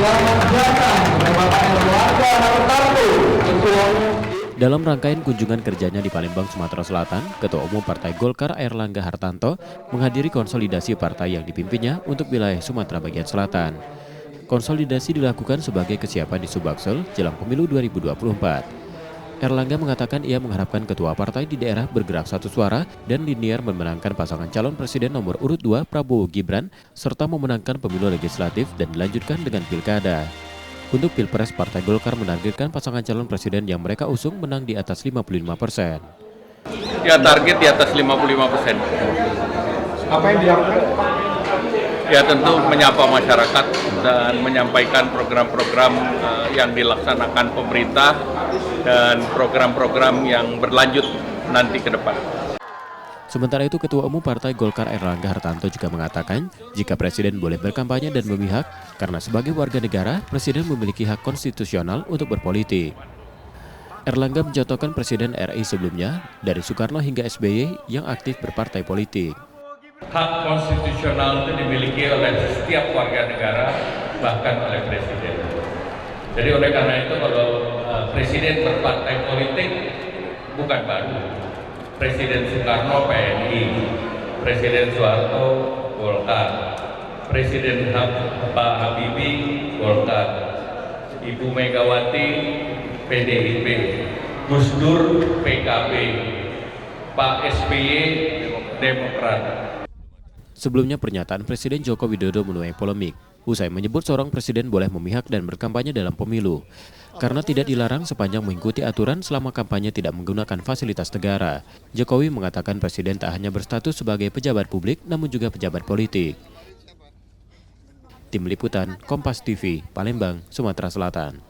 Selamat datang kepada Bapak Erlangga Hartarto, Ketua Umum. Dalam rangkaian kunjungan kerjanya di Palembang, Sumatera Selatan, Ketua Umum Partai Golkar Airlangga Hartarto menghadiri konsolidasi partai yang dipimpinnya untuk wilayah Sumatera bagian selatan. Konsolidasi dilakukan sebagai kesiapan di Subaksel jelang pemilu 2024. Erlangga mengatakan ia mengharapkan ketua partai di daerah bergerak satu suara dan linear memenangkan pasangan calon presiden nomor urut 2 Prabowo Gibran serta memenangkan pemilu legislatif dan dilanjutkan dengan pilkada. Untuk Pilpres, Partai Golkar menargetkan pasangan calon presiden yang mereka usung menang di atas 55%. Ya, target di atas 55%. Apa yang dilakukan? Ya, tentu menyapa masyarakat dan menyampaikan program-program yang dilaksanakan pemerintah dan program-program yang berlanjut nanti ke depan. Sementara itu, Ketua Umum Partai Golkar Airlangga Hartarto juga mengatakan jika Presiden boleh berkampanye dan memihak, karena sebagai warga negara, Presiden memiliki hak konstitusional untuk berpolitik. Erlangga mencontohkan Presiden RI sebelumnya, dari Soekarno hingga SBY yang aktif berpartai politik. Hak konstitusional itu dimiliki oleh setiap warga negara, bahkan oleh Presiden. Jadi oleh karena itu kalau Presiden berpartai politik bukan baru. Presiden Soekarno PNI, Presiden Soeharto Golkar, Presiden Pak Habibie Golkar, Ibu Megawati PDIP, Gus Dur PKB, Pak SBY Demokrat. Sebelumnya pernyataan Presiden Joko Widodo menuai polemik usai menyebut seorang presiden boleh memihak dan berkampanye dalam pemilu karena tidak dilarang sepanjang mengikuti aturan selama kampanye tidak menggunakan fasilitas negara. Jokowi mengatakan presiden tak hanya berstatus sebagai pejabat publik namun juga pejabat politik. Tim Liputan Kompas TV, Palembang, Sumatera Selatan.